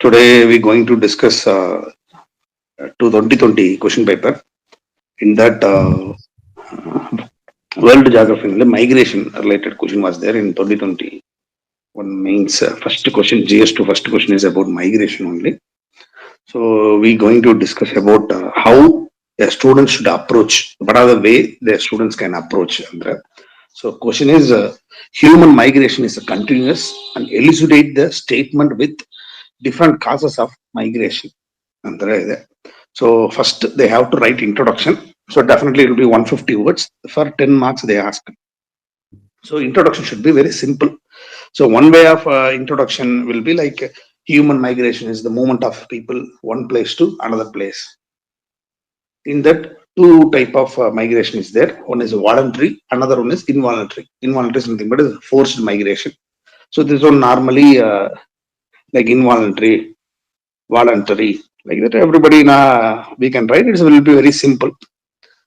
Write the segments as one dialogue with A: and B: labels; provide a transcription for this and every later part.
A: Today we're going to discuss 2020 question paper. In that world geography, the migration related question was there in 2020. One means first question, GS2 first question is about migration only. So we're going to discuss about how a student should approach, what are the way the students can approach. So question is human migration is a continuous and elucidate the statement with different causes of migration. So first they have to write introduction. So definitely it will be 150 words. For 10 marks they ask. So introduction should be very simple. So one way of introduction will be like human migration is the movement of people one place to another place. In that two type of migration is there. One is voluntary, another one is involuntary. Involuntary is nothing but is forced migration. So this one normally like involuntary, voluntary, like that everybody we can write it will be very simple.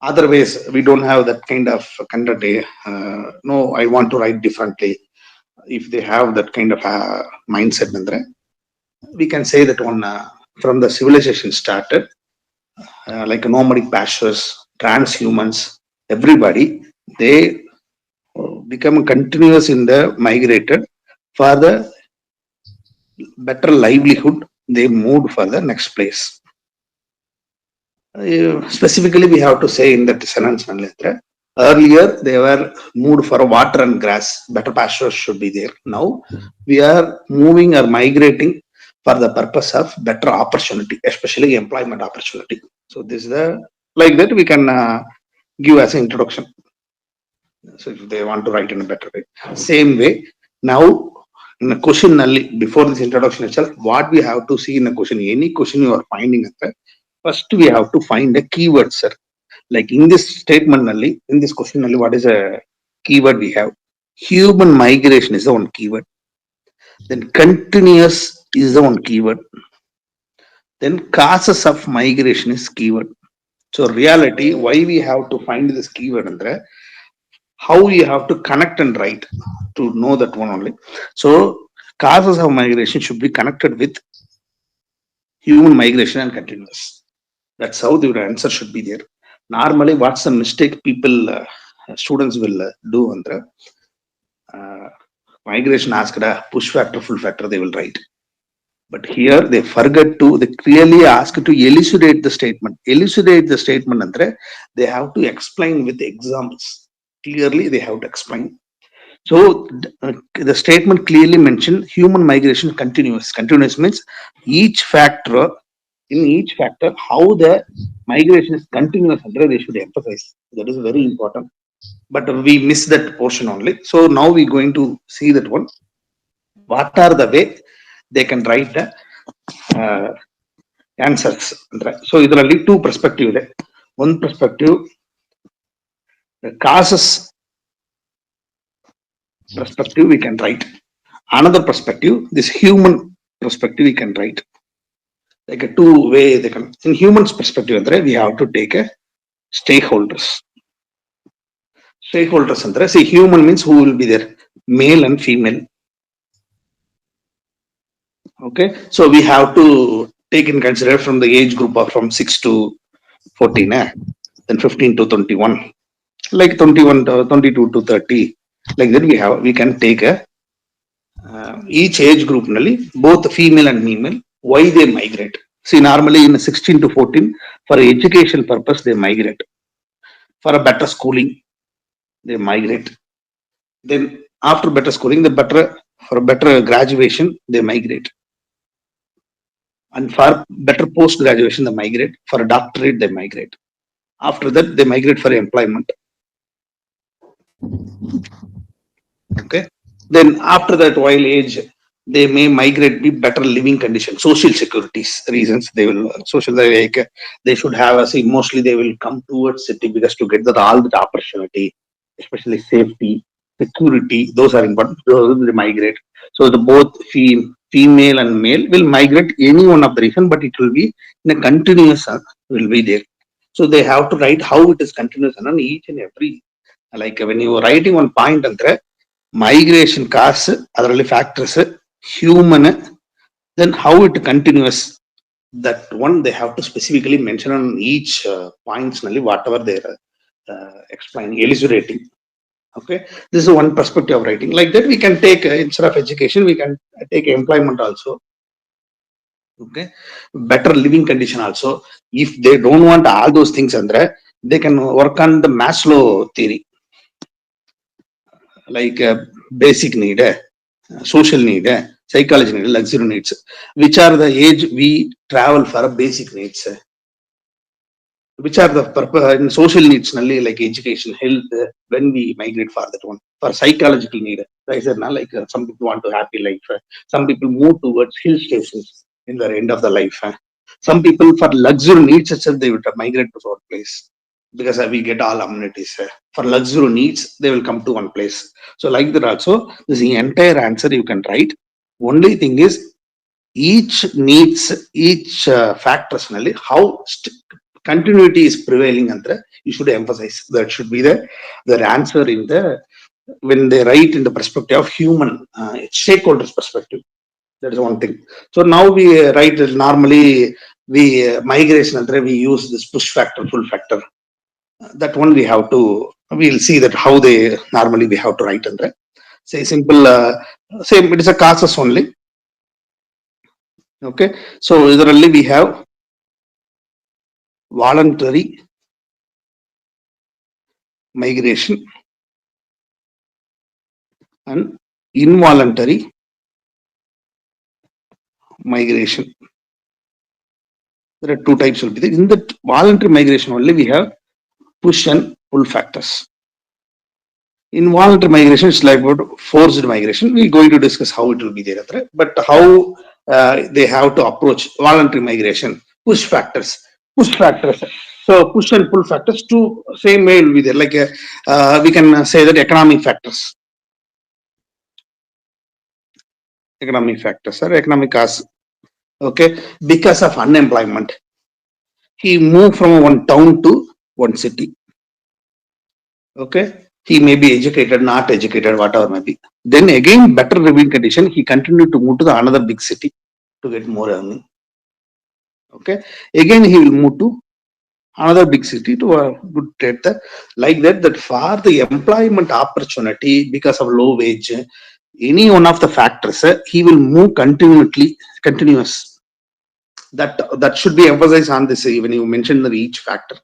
A: Otherwise we don't have that kind of content. No, I want to write differently. If they have that kind of mindset, we can say that one from the civilization started, like nomadic pastures, transhumans, everybody, they become continuous in the migrated for the better livelihood. They moved for the next place. Specifically, we have to say in that sentence, earlier they were moved for water and grass, better pastures should be there. Now we are moving or migrating for the purpose of better opportunity, especially employment opportunity. So this is the like that we can give as an introduction. So if they want to write in a better way, same way. Now in a question before this introduction itself, what we have to see in a question, any question you are finding, first we have to find a keyword, sir. Like in this statement, in this question, what is a keyword we have? Human migration is the one keyword. Then continuous is the one keyword. Then causes of migration is keyword. So reality, why we have to find this keyword, how you have to connect and write to know that one only. So causes of migration should be connected with human migration and continuous. That's how the answer should be there. Normally, what's the mistake people, students will do? Migration asked a push factor, full factor, they will write. But here they forget to, they clearly ask to elucidate the statement. Elucidate the statement, they have to explain with examples. Clearly, they have to explain. So the statement clearly mentioned human migration continuous. Continuous means each factor, in each factor, how the migration is continuous, they should emphasize. That is very important. But we miss that portion only. So now we're going to see that one. What are the way they can write the answers? So there are two perspectives. One perspective, the causes perspective we can write. Another perspective, this human perspective we can write. Like a two way they can. In humans perspective, we have to take a stakeholders. Stakeholders, see, human means who will be there, male and female. Okay, so we have to take in consideration from the age group of from 6 to 14, then 15 to 21, like 21 to 22 to 30, like that we can take a each age group, both female and female, why they migrate. See, normally in 16 to 14, for education purpose, they migrate. For a better schooling, they migrate. Then after better schooling, for better graduation, they migrate. And for better post graduation, they migrate. For a doctorate, they migrate. After that, they migrate for employment. Okay. Then after that, while age, they may migrate with better living conditions, social securities reasons. They will social like they should have mostly they will come towards city because to get all the opportunity, especially safety, security. Those are important. Those they migrate. So the both female and male will migrate any one of the reason, but it will be in a continuous will be there. So they have to write how it is continuous and on each and every, like when you are writing one point, migration cause, ಅದರಲ್ಲಿ factors, human Then how it continues, that one they have to specifically mention on each points, whatever they're explaining, elucidating. Okay, this is one perspective of writing. Like that, we can take instead of education, we can take employment also. Okay, better living condition also. If they don't want all those things, Andre, they can work on the Maslow theory, like basic need, social need, psychology need, luxury needs, which are the age we travel for basic needs. Which are the purpose in social needs, like education, health, when we migrate for that one. For psychological need, I said, like some people want to happy life. Some people move towards hill stations in the end of the life. Some people for luxury needs itself, they would migrate to our place because we get all amenities. For luxury needs, they will come to one place. So like that also, this is the entire answer you can write. Only thing is, each needs, each factors, how continuity is prevailing, and you should emphasize that should be the answer in the when they write in the perspective of human stakeholders perspective. That is one thing. So now we write normally, we migration, and we use this push factor, pull factor. That one we have to, we'll see that how they normally we have to write, and say simple same, it is a causes only. Okay, so ಇದರಲ್ಲಿ we have voluntary migration and involuntary migration. There are two types will be there. In the voluntary migration only, we have push and pull factors. Involuntary migration is like about forced migration. We're going to discuss how it will be there, but how they have to approach voluntary migration. Push factors, push factors. So push and pull factors, two same way will be there. Like we can say that economic factors, or economic cause. Okay, because of unemployment, he moved from one town to one city. Okay, he may be educated, not educated, whatever may be. Then again, better living condition, he continued to move to the another big city to get more earning. Okay, again he will move to another big city to a good trade. Like that, that for the employment opportunity, because of low wage, any one of the factors, he will move continuous. That should be emphasized on this. When you mention the each factor,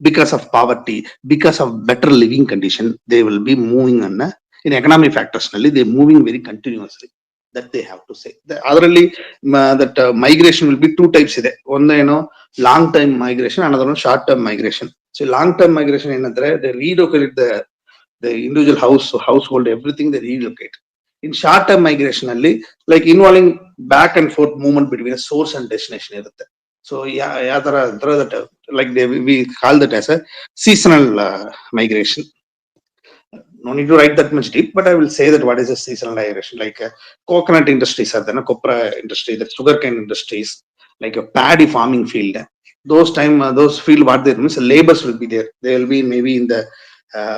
A: because of poverty, because of better living condition, they will be moving on in economic factors. They're moving very continuously. That they have to say. Otherly, that migration will be two types. One, long term migration, another one short term migration. So long term migration, they relocate the individual household, everything they relocate. In short term migration, like involving back and forth movement between a source and destination. So like we call that as a seasonal migration. No need to write that much deep, but I will say that what is a seasonal migration. Like coconut industries are there, copra industry, that sugarcane industries, like a paddy farming field. Those those field, what they means, labors will be there. They will be maybe in the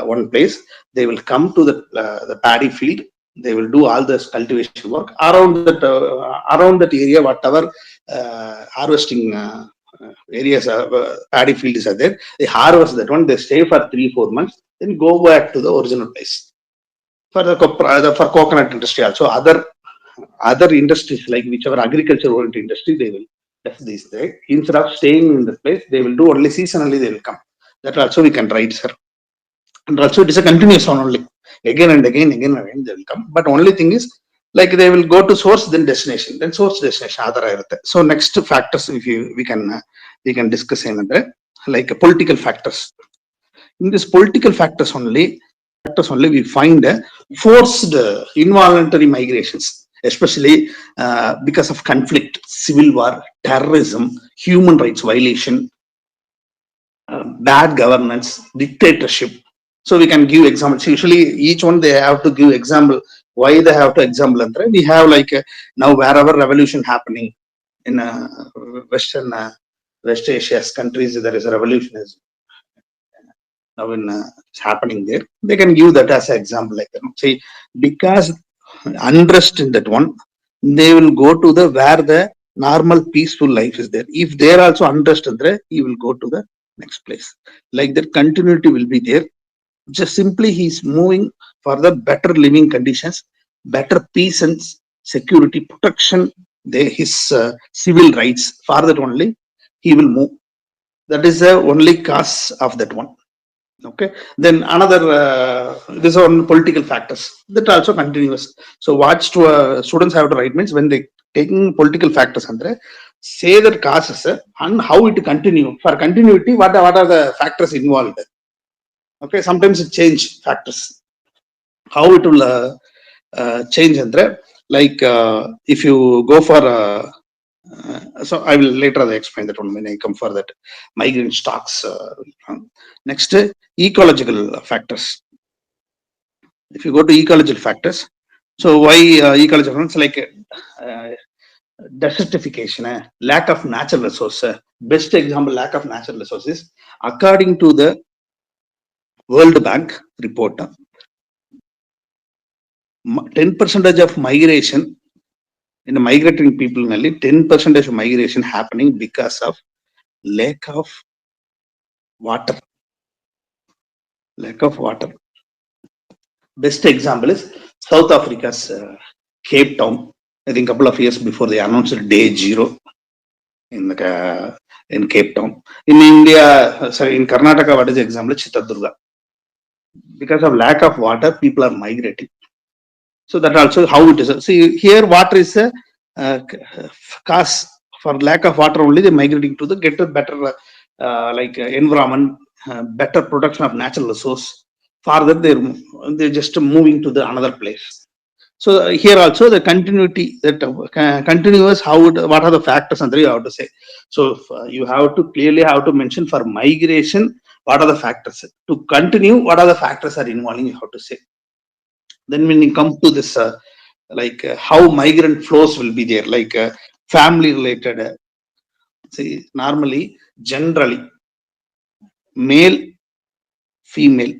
A: one place. They will come to the paddy field. They will do all this cultivation work around that area, whatever harvesting areas, paddy fields are there. They harvest that one. They stay for 3-4 months, then go back to the original place. For the for coconut industry also, other industries, like whichever agriculture oriented industry, they will that's this day. Instead of staying in the place, they will do only seasonally. They will come. That also we can write, sir. And also it is a continuous one only. Again and again they will come. But only thing is, like they will go to source, then destination, then source, destination. So next factors, if we can discuss another, like political factors. In this political factors only, we find forced involuntary migrations, especially because of conflict, civil war, terrorism, human rights violation, bad governance, dictatorship. So we can give examples. Usually each one they have to give example. Why they have to example? We have like now wherever revolution happening in Western West Asia's countries, there is a revolution is now it's happening there. They can give that as an example. Like say, because unrest in that one, they will go to the where the normal peaceful life is there. If they are also unrest, he will go to the next place. Like that continuity will be there. Just simply he is moving for the better living conditions, better peace and security protection, his civil rights. For that only he will move. That is the only cause of that one. Okay, then another this on political factors that also continuous. So what students have to write means when they taking political factors andre say that causes and how it continue. For continuity, what are the factors involved? Okay, sometimes it change factors. How it will change andre, like if you go for so I will later explain that one when I come for that migrant stocks. Next, ecological factors. If you go to ecological factors, so why ecological factors like desertification, lack of natural resources. Best example, lack of natural resources. According to the World Bank report, 10% of migration in the migrating people, only 10% of migration happening because of lack of water. Lack of water. Best example is South Africa's Cape Town. I think a couple of years before they announced day zero in Cape Town. In India, sorry, in Karnataka, what is the example? Chitradurga. Because of lack of water, people are migrating. So that also how it is. See here, water is a cause. For lack of water only, they migrating to the get a better environment, better production of natural resource. Farther, they're just moving to the another place. So here also the continuity, that continuous, what are the factors and you have to say. So you have to clearly have to mention for migration what are the factors. To continue, what are the factors are involving, you have to say. Then when you come to this how migrant flows will be there, like family related. See, normally, generally, male, female.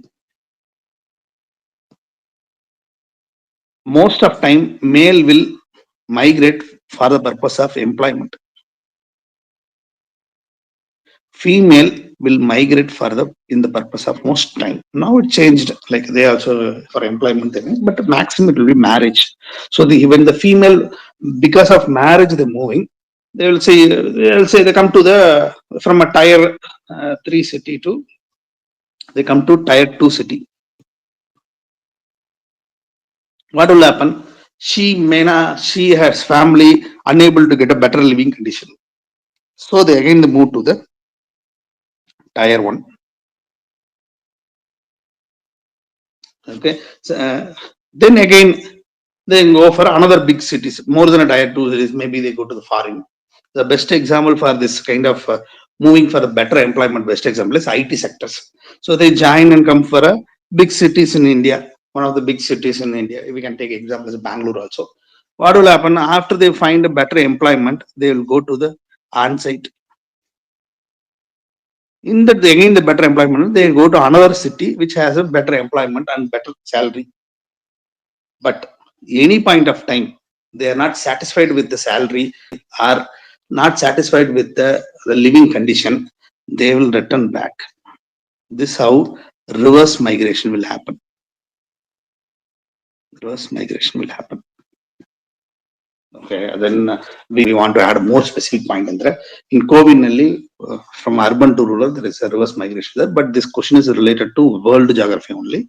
A: Most of time, male will migrate for the purpose of employment. Female will migrate for the purpose of most time. Now it changed, like they also for employment, but maximum it will be marriage. So when the female, because of marriage, they're moving. They'll say they come to the from a tier 3 city to they come to tier 2 city. What will happen? She has family unable to get a better living condition. So they again move to the tier 1. Okay. So, then again they go for another big cities, more than a tier 2 cities. Maybe they go to the foreign. The best example for this kind of moving for a better employment, best example is IT sectors. So they join and come for a big cities in India. One of the big cities in India. We can take examples of Bangalore also. What will happen after they find a better employment? They will go to the on-site. In that, again, the better employment, they go to another city which has a better employment and better salary. But any point of time, they are not satisfied with the salary or not satisfied with the living condition, they will return back. This is how reverse migration will happen. Reverse migration will happen. Okay, then we want to add a more specific point in there. In COVID, from urban to rural, there is a reverse migration there, but this question is related to world geography only.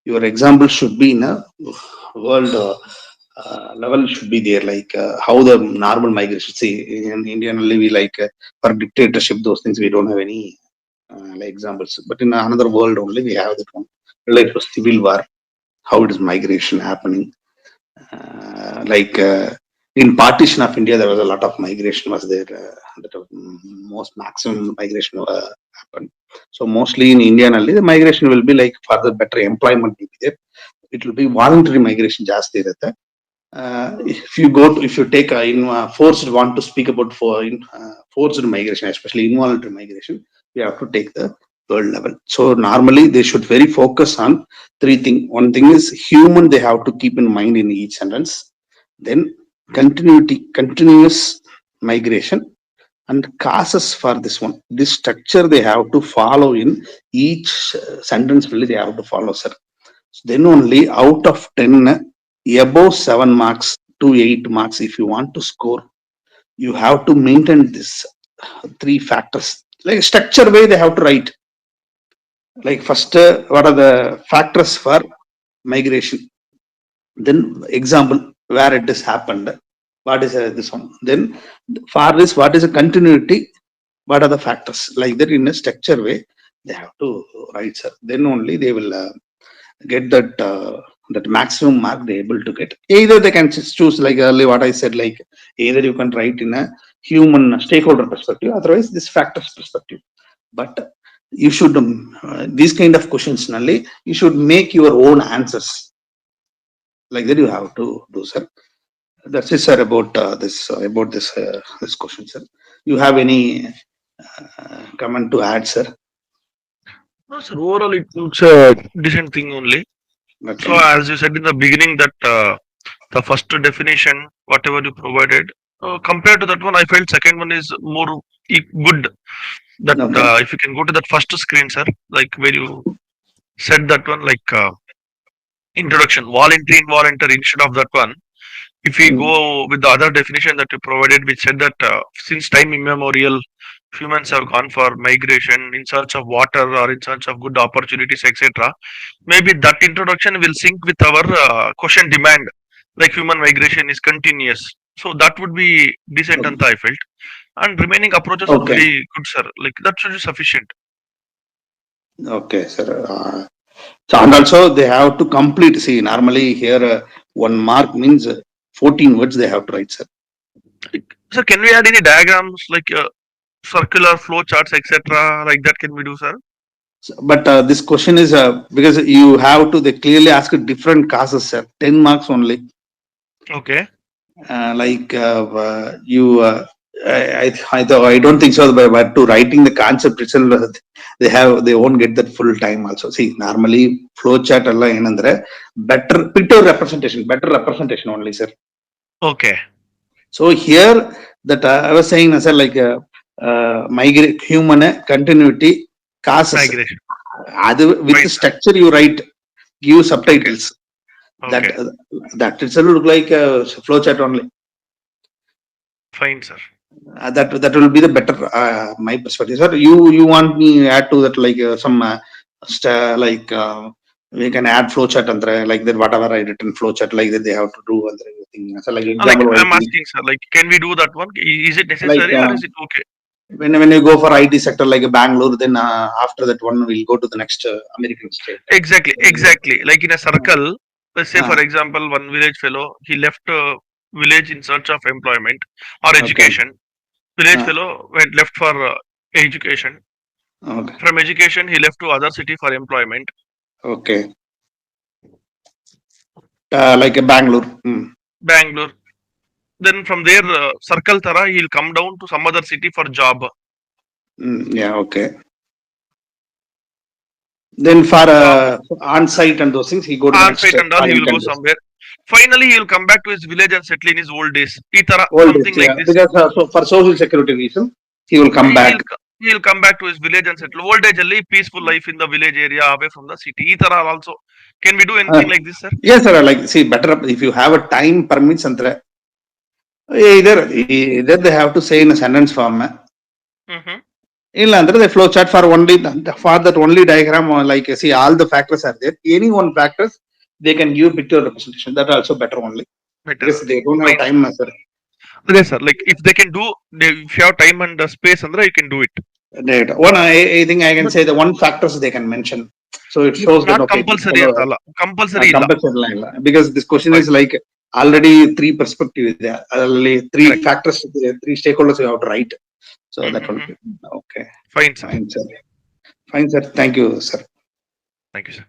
A: Your example should be in a world level, should be there, like how the normal migration. See, in India only we like for dictatorship, those things we don't have any like examples. But in another world only we have that one related to civil war, how it is migration happening. In partition of India, there was a lot of migration was there. Most maximum migration happened. So mostly in India only, the migration will be like for the better employment will be there. It will be voluntary migration just there. If you take forced, want to speak about forced migration, especially involuntary migration, we have to take the world level. So normally they should very focus on 3 things. One thing is human, they have to keep in mind in each sentence. Then continuous migration, and causes for this one. This structure they have to follow in each sentence. Really, they have to follow, sir. Then only out of 10, above 7 marks to 8 marks, if you want to score, you have to maintain this 3 factors. Like structure way, they have to write. Like first, what are the factors for migration? Then example where it has happened. What is this one? Then for this, what is a continuity? What are the factors? Like that in a structure way, they have to write, sir. Then only they will get that maximum mark they able to get. Either they can just choose, like earlier what I said, like either you can write in a human stakeholder perspective, otherwise this factors perspective. But you should these kind of questions only you should make your own answers. Like that you have to do, sir. That's it, sir, about this question, sir. You have any comment to add, sir?
B: No, sir. Overall, it looks a decent thing only.
A: Okay.
B: So, as you said in the beginning, that the first definition, whatever you provided, compared to that one, I felt second one is more good. That
A: Okay.
B: if you can go to that first screen, sir, like where you said that one, like introduction, voluntary, involuntary, instead of that one. If we go with the other definition that you provided, which said that since time immemorial, humans have gone for migration in search of water or in search of good opportunities, etc. Maybe that introduction will sync with our question demand, like human migration is continuous. So that would be decent, and I felt. And remaining approaches are
A: Okay.
B: pretty good, sir. Like that should be sufficient.
A: Okay, sir. So, and also they have to complete. See, normally here 1 mark means 14 words they have to write, sir.
B: Sir, can we add any diagrams like circular flow charts, etc. like that? Can we do, sir?
A: But this question is because you have to, they clearly ask different causes, sir. 10 marks only.
B: Okay.
A: I don't think so, but to writing the concept itself, they won't get that full time also. See, normally flowchart better representation only, sir.
B: Okay.
A: So here that I was saying, sir, like migrate human continuity causes.
B: Migration.
A: With the structure you write, give subtitles.
B: Okay.
A: That itself look like a flowchart only.
B: Fine, sir.
A: That will be the better my perspective, sir. You want me add to that, like we can add flowchart and like that, whatever I written flowchart, like that they have to do and everything. So like
B: Like
A: example,
B: I'm asking, sir, like can we do that one? Is it
A: like
B: necessary or is it okay?
A: when you go for IT sector like Bangalore, then after that one we'll go to the next American state.
B: Exactly. Like in a circle, let's say for example, one village fellow, he left a village in search of employment or education. Village fellow went left for education.
A: Okay.
B: From education, he left to other city for employment.
A: Okay. Like a Bangalore.
B: Bangalore. Then from there, circle Tara, he'll come down to some other city for job.
A: Yeah, okay. Then for on-site and those things, he go to the next
B: on-site and all, he will go somewhere. Finally, he will come back to his village and settle in his old days. Something like this.
A: Because for social security reason, he will come back.
B: He'll come back to his village and settle. Old age, peaceful life in the village area away from the city. Also. Can we do anything like this, sir?
A: Yes, sir. Like, see, better if you have a time permits, either they have to say in a sentence form. The flow chart for that only diagram, like see, all the factors are there. Any one factors they can give picture representation. That also better only. Because they don't have time, sir.
B: Yes, sir. Like if they can do, if you have time and space, you can do it.
A: One, I think I can say the one factors they can mention. So it shows that okay,
B: compulsory.
A: Because this question is like already 3 perspectives there. Already 3 factors, 3 stakeholders you have to write. So that will be okay.
B: Fine, sir.
A: Fine, sir. Thank you, sir.
B: Thank you, sir.